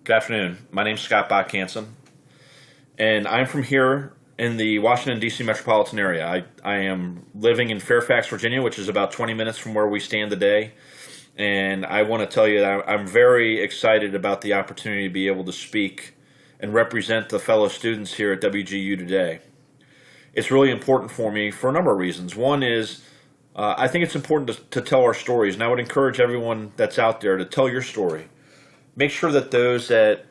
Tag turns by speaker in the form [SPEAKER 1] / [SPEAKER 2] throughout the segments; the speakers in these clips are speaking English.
[SPEAKER 1] Good afternoon. My name's Scott Bach-Hansen, and I'm from here in the Washington, D.C. metropolitan area. I am living in Fairfax, Virginia, which is about 20 minutes from where we stand today. And I want to tell you that I'm very excited about the opportunity to be able to speak and represent the fellow students here at WGU today. It's really important for me for a number of reasons. One is I think it's important to tell our stories, and I would encourage everyone that's out there to tell your story. Make sure that those that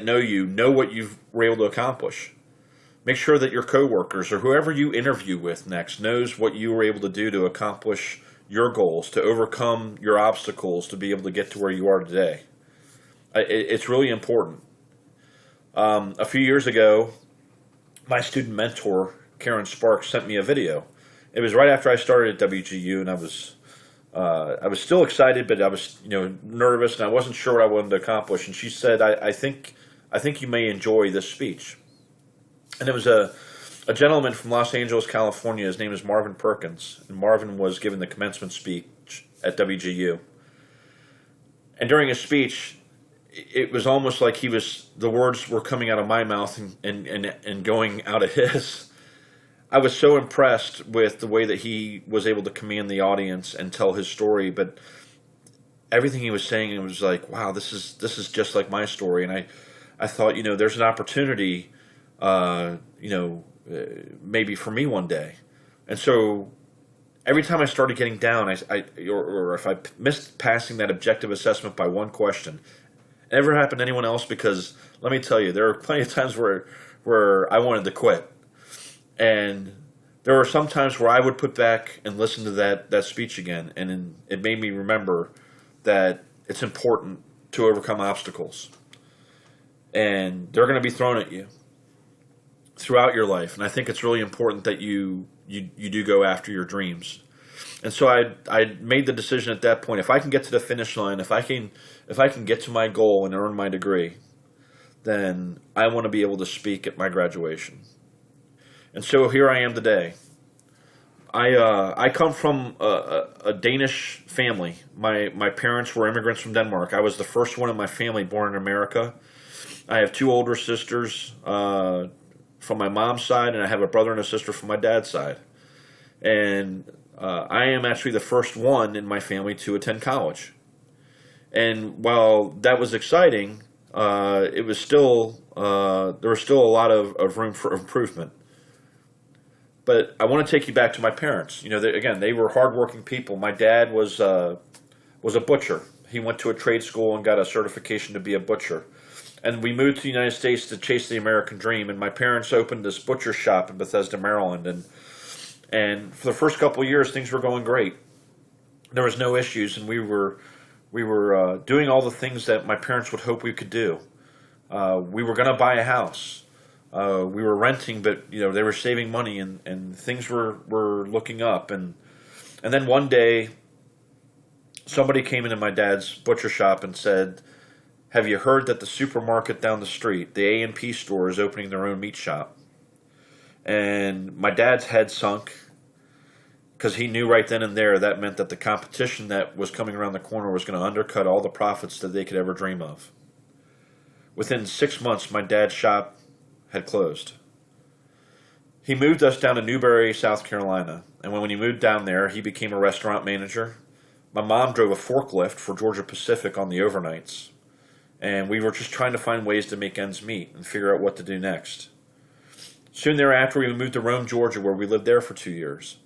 [SPEAKER 1] know you know what you were able to accomplish. Make sure that your coworkers or whoever you interview with next knows what you were able to do to accomplish your goals, to overcome your obstacles, to be able to get to where you are today. It's really important. A few years ago, my student mentor, Karen Sparks, sent me a video. It was right after I started at WGU, and I was still excited, but I was nervous, and I wasn't sure what I wanted to accomplish. And she said, I think you may enjoy this speech. And it was a gentleman from Los Angeles, California. His name is Marvin Perkins, and Marvin was giving the commencement speech at WGU. And during his speech, it was almost like the words were coming out of my mouth and going out of his. I was so impressed with the way that he was able to command the audience and tell his story, but everything he was saying, it was like, wow, this is just like my story. And I thought, there's an opportunity, maybe for me one day. And so every time I started getting down, or if I missed passing that objective assessment by one question, it never happened to anyone else, because let me tell you, there are plenty of times where I wanted to quit. And there were some times where I would put back and listen to that speech again, and it made me remember that it's important to overcome obstacles. And they're going to be thrown at you throughout your life, and I think it's really important that you do go after your dreams. And so I made the decision at that point, if I can get to the finish line, if I can get to my goal and earn my degree, then I want to be able to speak at my graduation. And so here I am today. I come from a Danish family. My parents were immigrants from Denmark. I was the first one in my family born in America. I have two older sisters from my mom's side, and I have a brother and a sister from my dad's side. And I am actually the first one in my family to attend college. And while that was exciting, it was still there was still a lot of room for improvement. But I want to take you back to my parents. They were hardworking people. My dad was a butcher. He went to a trade school and got a certification to be a butcher. And we moved to the United States to chase the American dream. And my parents opened this butcher shop in Bethesda, Maryland. And for the first couple of years, things were going great. There was no issues, and we were doing all the things that my parents would hope we could do. We were going to buy a house. We were renting, but they were saving money, and things were looking up. And then one day, somebody came into my dad's butcher shop and said, "Have you heard that the supermarket down the street, the A&P store, is opening their own meat shop?" And my dad's head sunk, because he knew right then and there that meant that the competition that was coming around the corner was going to undercut all the profits that they could ever dream of. Within 6 months, my dad's shop had closed. He moved us down to Newberry, South Carolina, and when he moved down there, he became a restaurant manager. My mom drove a forklift for Georgia Pacific on the overnights, and we were just trying to find ways to make ends meet and figure out what to do next. Soon thereafter, we moved to Rome, Georgia, where we lived there for 2 years.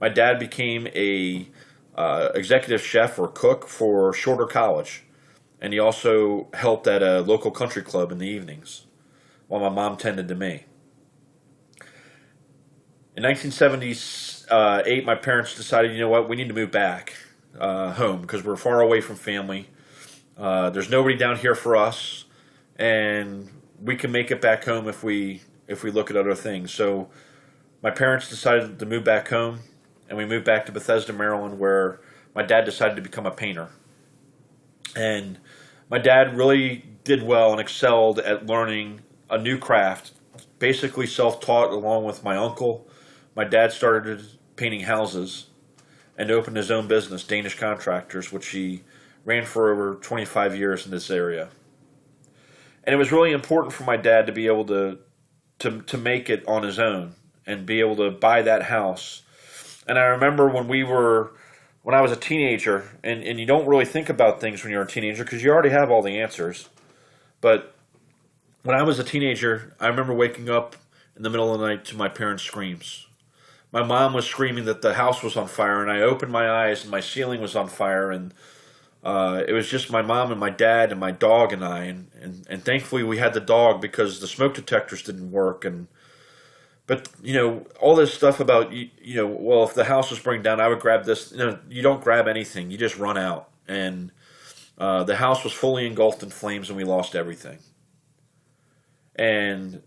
[SPEAKER 1] My dad became a executive chef or cook for Shorter College, and he also helped at a local country club in the evenings, while my mom tended to me. In 1978, my parents decided, we need to move back home, because we're far away from family. There's nobody down here for us, and we can make it back home if we look at other things. So my parents decided to move back home, and we moved back to Bethesda, Maryland, where my dad decided to become a painter. And my dad really did well and excelled at learning a new craft, basically self-taught along with my uncle. My dad started painting houses and opened his own business, Danish Contractors, which he ran for over 25 years in this area. And it was really important for my dad to be able to make it on his own and be able to buy that house. And I remember when I was a teenager, and you don't really think about things when you're a teenager because you already have all the answers. But when I was a teenager, I remember waking up in the middle of the night to my parents' screams. My mom was screaming that the house was on fire, and I opened my eyes and my ceiling was on fire, and it was just my mom and my dad and my dog and I, and thankfully we had the dog because the smoke detectors didn't work. But all this stuff about well, if the house was burning down, I would grab this. You don't grab anything; you just run out. And the house was fully engulfed in flames, and we lost everything. And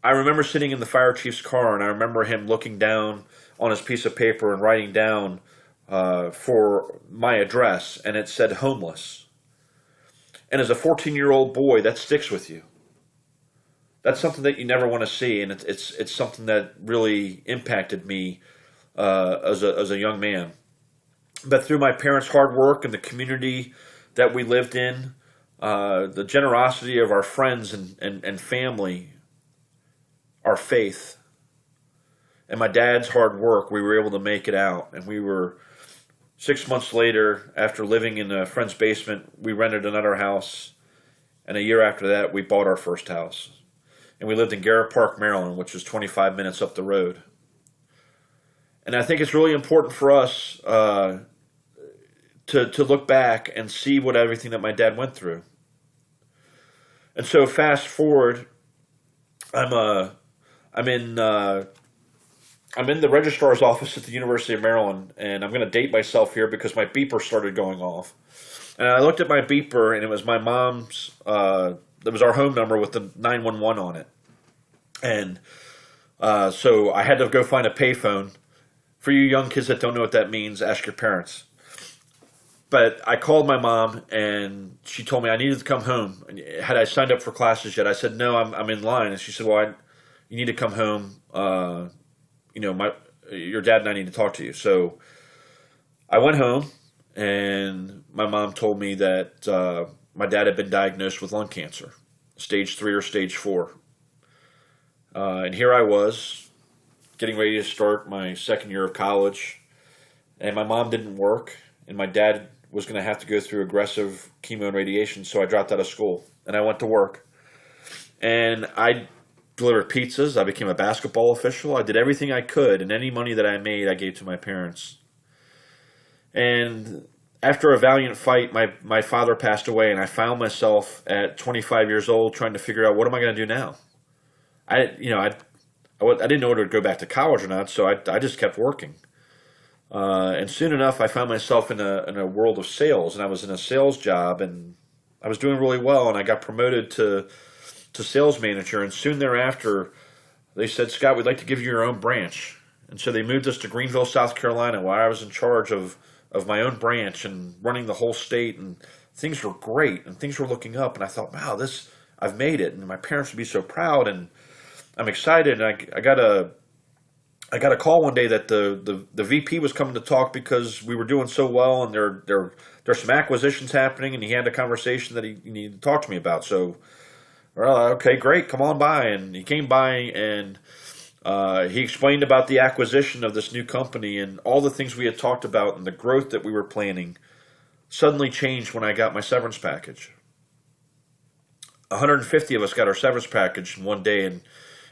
[SPEAKER 1] I remember sitting in the fire chief's car, and I remember him looking down on his piece of paper and writing down for my address, and it said homeless. And as a 14-year-old boy, that sticks with you. That's something that you never want to see, and it's something that really impacted me as a young man. But through my parents' hard work and the community that we lived in, the generosity of our friends and family, our faith, and my dad's hard work, we were able to make it out. And we were 6 months later, after living in a friend's basement, we rented another house. And a year after that, we bought our first house. And we lived in Garrett Park, Maryland, which was 25 minutes up the road. And I think it's really important for us to look back and see what everything that my dad went through. And so fast forward, I'm in the registrar's office at the University of Maryland, and I'm going to date myself here because my beeper started going off. And I looked at my beeper, and it was my mom's. That was our home number with the 911 on it. And so I had to go find a payphone. For you young kids that don't know what that means, ask your parents. But I called my mom, and she told me I needed to come home. And had I signed up for classes yet? I said, no, I'm in line. And she said, well, you need to come home. Your dad and I need to talk to you. So I went home, and my mom told me that my dad had been diagnosed with lung cancer, stage 3 or stage 4. And here I was, getting ready to start my second year of college, and my mom didn't work, and my dad was going to have to go through aggressive chemo and radiation, so I dropped out of school, and I went to work. And I delivered pizzas, I became a basketball official, I did everything I could, and any money that I made, I gave to my parents. And after a valiant fight, my father passed away, and I found myself at 25 years old trying to figure out, what am I going to do now? I didn't know whether to go back to college or not, so I just kept working. And soon enough, I found myself in a world of sales, and I was in a sales job, and I was doing really well, and I got promoted to sales manager, and soon thereafter, they said, Scott, we'd like to give you your own branch. And so they moved us to Greenville, South Carolina, where I was in charge of my own branch and running the whole state, and things were great, and things were looking up, and I thought, wow, I've made it, and my parents would be so proud, and I'm excited. And I got a call one day that the VP was coming to talk because we were doing so well, and there's some acquisitions happening, and he had a conversation that he needed to talk to me about. So, well, okay, great, come on by. And he came by, and he explained about the acquisition of this new company, and all the things we had talked about and the growth that we were planning suddenly changed when I got my severance package. 150 of us got our severance package in one day,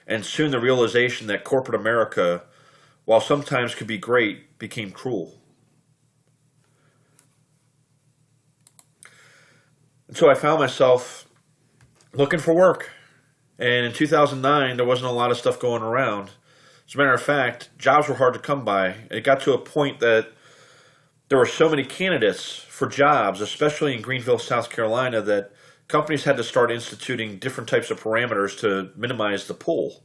[SPEAKER 1] and soon the realization that corporate America, while sometimes could be great, became cruel. And so I found myself looking for work. And in 2009, there wasn't a lot of stuff going around. As a matter of fact, jobs were hard to come by. It got to a point that there were so many candidates for jobs, especially in Greenville, South Carolina, that companies had to start instituting different types of parameters to minimize the pool.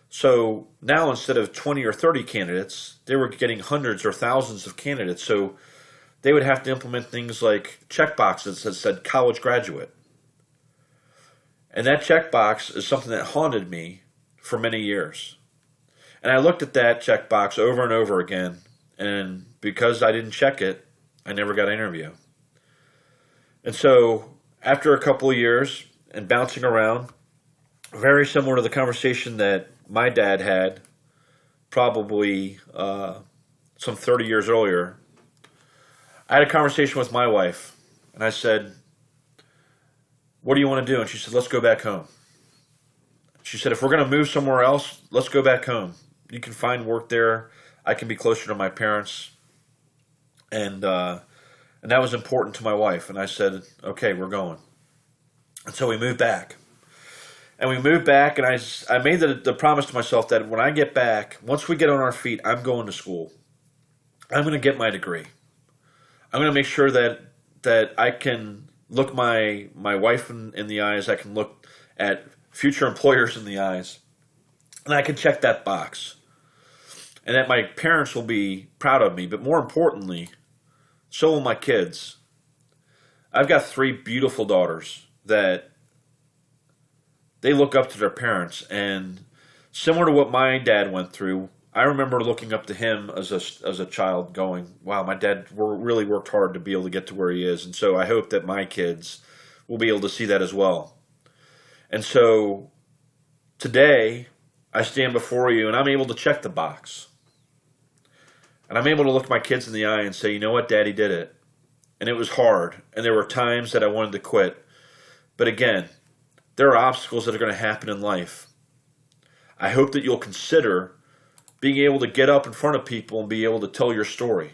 [SPEAKER 1] So now instead of 20 or 30 candidates, they were getting hundreds or thousands of candidates. So they would have to implement things like checkboxes that said college graduate. And that checkbox is something that haunted me for many years. And I looked at that checkbox over and over again, and because I didn't check it, I never got an interview. And so after a couple of years, and bouncing around. Very similar to the conversation that my dad had probably some 30 years earlier. I had a conversation with my wife, and I said, what do you want to do? And she said, let's go back home. She said, if we're going to move somewhere else, let's go back home. You can find work there. I can be closer to my parents. And that was important to my wife. And I said, okay, we're going. And so we moved back. And we moved back, and I made the promise to myself that when I get back, once we get on our feet, I'm going to school. I'm going to get my degree. I'm going to make sure that I can look my wife in the eyes. I can look at future employers in the eyes. And I can check that box. And that my parents will be proud of me. But more importantly, so will my kids. I've got 3 beautiful daughters that they look up to their parents. And similar to what my dad went through, I remember looking up to him as a child going, wow, my dad really worked hard to be able to get to where he is. And so I hope that my kids will be able to see that as well. And so today I stand before you and I'm able to check the box. And I'm able to look my kids in the eye and say, you know what, Daddy did it. And it was hard. And there were times that I wanted to quit. But again, there are obstacles that are going to happen in life. I hope that you'll consider being able to get up in front of people and be able to tell your story.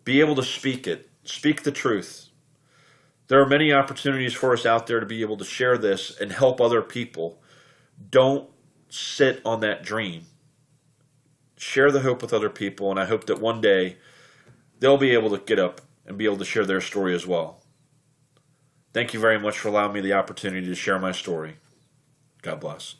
[SPEAKER 1] Be able to speak it. Speak the truth. There are many opportunities for us out there to be able to share this and help other people. Don't sit on that dream. Share the hope with other people, and I hope that one day they'll be able to get up and be able to share their story as well. Thank you very much for allowing me the opportunity to share my story. God bless.